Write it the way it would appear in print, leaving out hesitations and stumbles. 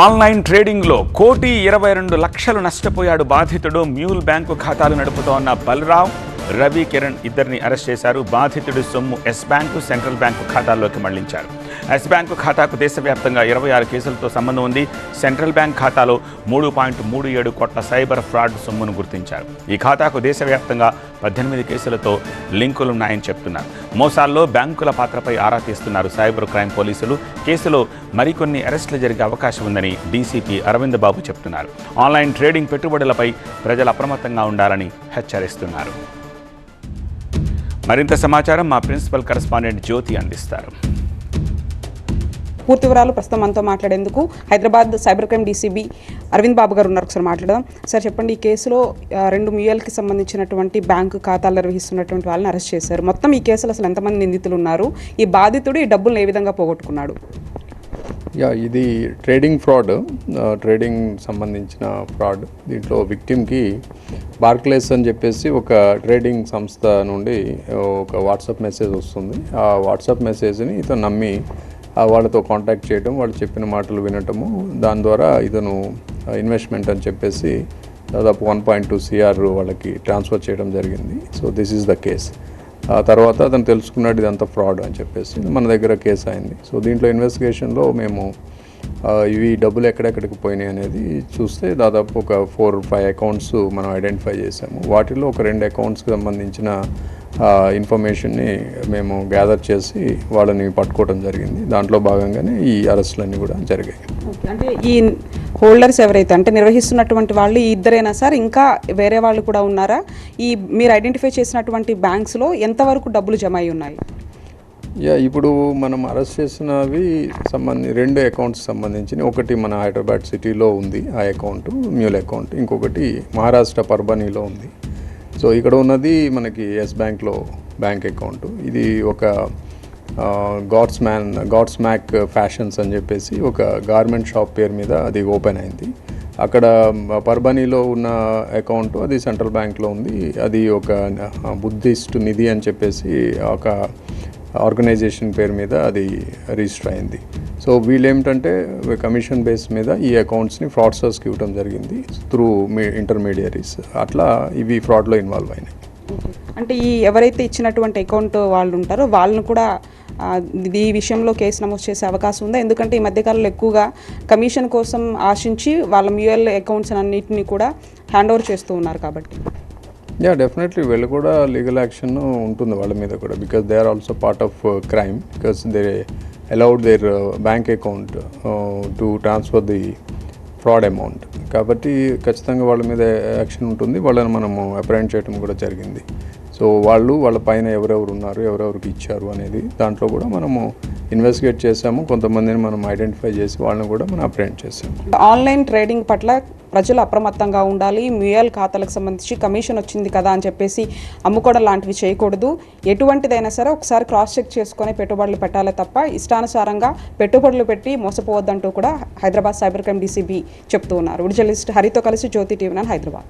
Online ట్రేడింగ్లో 1,22,00,000 నష్టపోయాడు బాధితుడు. Mule bank ఖాతాలు నడుపుతోన్న బలరావ్, రవి, కిరణ్ ఇద్దరిని అరెస్ట్ చేశారు. బాధితుడి సొమ్ము ఎస్ బ్యాంకు, సెంట్రల్ బ్యాంకు ఖాతాల్లోకి మళ్లించారు. ఎస్ బ్యాంకు ఖాతాకు దేశవ్యాప్తంగా 26 కేసులతో సంబంధం ఉంది. సెంట్రల్ బ్యాంక్ ఖాతాలో 3.37 కోట్ల సైబర్ ఫ్రాడ్ సొమ్మును గుర్తించారు. ఈ ఖాతాకు దేశవ్యాప్తంగా 18 కేసులతో లింకులున్నాయని చెప్తున్నారు. మోసాల్లో బ్యాంకుల పాత్రపై ఆరా తీస్తున్నారు సైబర్ క్రైమ్ పోలీసులు. కేసులో మరికొన్ని అరెస్టులు జరిగే అవకాశం ఉందని డీసీపీ అరవింద్ బాబు చెప్తున్నారు. ఆన్లైన్ ట్రేడింగ్ పెట్టుబడులపై ప్రజలు అప్రమత్తంగా ఉండాలని హెచ్చరిస్తున్నారు. మరింత సమాచారం మా ప్రిన్సిపల్ కరెస్పాండెంట్ జ్యోతి అందిస్తారు. పూర్తి వివరాలు ప్రస్తుతం మనతో మాట్లాడేందుకు Hyderabad cyber crime DCP Aravind Babu గారు ఉన్నారు. ఒకసారి మాట్లాడదాం. సార్ చెప్పండి, ఈ కేసులో 2 మ్యూఎల్కి సంబంధించినటువంటి బ్యాంకు ఖాతాలు నిర్వహిస్తున్నటువంటి వాళ్ళని అరెస్ట్ చేశారు. మొత్తం ఈ కేసులో అసలు ఎంతమంది నిందితులు ఉన్నారు? ఈ బాధితుడు ఈ డబ్బులను ఏ విధంగా పోగొట్టుకున్నాడు? ఇది ట్రేడింగ్ ఫ్రాడ్, ట్రేడింగ్ సంబంధించిన ఫ్రాడ్. దీంట్లో విక్టిమ్కి బార్క్లేస్ అని చెప్పేసి ఒక ట్రేడింగ్ సంస్థ నుండి ఒక వాట్సాప్ మెసేజ్ వస్తుంది. ఆ వాట్సాప్ మెసేజ్ని ఇతను నమ్మి వాళ్ళతో కాంటాక్ట్ చేయడం, వాళ్ళు చెప్పిన మాటలు వినటము, దాని ద్వారా ఇతను ఇన్వెస్ట్మెంట్ అని చెప్పేసి దాదాపు 1.2 CR వాళ్ళకి ట్రాన్స్ఫర్ చేయడం జరిగింది. So this is the case. ఆ తర్వాత అతను తెలుసుకున్నాడు ఇదంతా ఫ్రాడ్ అని చెప్పేసి మన దగ్గర కేసు అయింది. సో దీంట్లో ఇన్వెస్టిగేషన్లో మేము ఇవి డబ్బులు ఎక్కడెక్కడికి పోయినాయి అనేది చూస్తే దాదాపు ఒక 4-5 అకౌంట్స్ మనం ఐడెంటిఫై చేసాము. వాటిలో ఒక 2 అకౌంట్స్కి సంబంధించిన ఇన్ఫర్మేషన్ని మేము గ్యాదర్ చేసి వాళ్ళని పట్టుకోవడం జరిగింది. దాంట్లో భాగంగానే ఈ అరెస్టులన్నీ కూడా జరిగాయి. అంటే ఈ హోల్డర్స్ ఎవరైతే అంటే నిర్వహిస్తున్నటువంటి వాళ్ళు ఈ ఇద్దరేనా సార్, ఇంకా వేరే వాళ్ళు కూడా ఉన్నారా? ఈ మీరు ఐడెంటిఫై చేసినటువంటి బ్యాంక్స్లో ఎంతవరకు డబ్బులు జమ అయి ఉన్నాయి? ఇప్పుడు మనం అరెస్ట్ చేసినవి 2 అకౌంట్స్ సంబంధించి, ఒకటి మన హైదరాబాద్ సిటీలో ఉంది ఆ అకౌంట్, మ్యూల్ అకౌంట్, ఇంకొకటి మహారాష్ట్ర పర్బనీలో ఉంది. సో ఇక్కడ ఉన్నది మనకి ఎస్ బ్యాంక్లో బ్యాంక్ అకౌంట్. ఇది ఒక గాడ్స్ మ్యాక్ ఫ్యాషన్స్ అని చెప్పేసి ఒక గార్మెంట్ షాప్ పేరు మీద అది ఓపెన్ అయింది. అక్కడ పర్బనీలో ఉన్న అకౌంట్ అది సెంట్రల్ బ్యాంక్లో ఉంది. అది ఒక బుద్ధిస్ట్ నిధి అని చెప్పేసి ఒక ఆర్గనైజేషన్ పేరు మీద అది రిజిస్టర్ అయింది. సో వీళ్ళు ఏమిటంటే కమిషన్ బేస్ మీద ఈ అకౌంట్స్ని ఫ్రాడ్స్టర్స్కి ఇవ్వడం జరిగింది త్రూ ఇంటర్మీడియరీస్. అట్లా ఇవి ఫ్రాడ్లో ఇన్వాల్వ్ అయినాయి. అంటే ఈ ఎవరైతే ఇచ్చినటువంటి అకౌంట్ వాళ్ళు ఉంటారో వాళ్ళను కూడా ఈ విషయంలో కేసు నమోదు చేసే అవకాశం ఉందా? ఎందుకంటే ఈ మధ్యకాలంలో ఎక్కువగా కమిషన్ కోసం ఆశించి వాళ్ళ మ్యూఎల్ అకౌంట్స్ అన్నింటినీ కూడా హ్యాండ్ ఓవర్ చేస్తూ ఉన్నారు కాబట్టి. డెఫినెట్లీ వీళ్ళు కూడా లీగల్ యాక్షన్ ఉంటుంది వాళ్ళ మీద కూడా, because they are also part of crime, because they allowed their bank account to transfer the fraud amount. కాబట్టి ఖచ్చితంగా వాళ్ళ మీద యాక్షన్ ఉంటుంది. వాళ్ళని మనము అప్రహెండ్ చేయడం కూడా జరిగింది. సో వాళ్ళ పైన ఎవరెవరు ఉన్నారు, ఎవరెవరికి ఇచ్చారు అనేది దాంట్లో కూడా మనము ఇన్వెస్టిగేట్ చేసాము. కొంతమందిని మనం ఐడెంటిఫై చేసి వాళ్ళని కూడా మనం అప్రహెండ్ చేసాము. ఆన్లైన్ ట్రేడింగ్ పట్ల ప్రజలు అప్రమత్తంగా ఉండాలి. మ్యూఎల్ ఖాతాలకు సంబంధించి కమిషన్ వచ్చింది కదా అని చెప్పేసి అమ్ముకోవడం లాంటివి చేయకూడదు. ఎటువంటిదైనా సరే ఒకసారి క్రాస్ చెక్ చేసుకొని పెట్టుబడులు పెట్టాలి తప్ప ఇష్టానుసారంగా పెట్టుబడులు పెట్టి మోసపోవద్దంటూ కూడా హైదరాబాద్ సైబర్ క్రైమ్ డీసీబీ చెప్తూ ఉన్నారు. జర్నలిస్ట్ హరితో కలిసి జ్యోతి టీవీ9 హైదరాబాద్.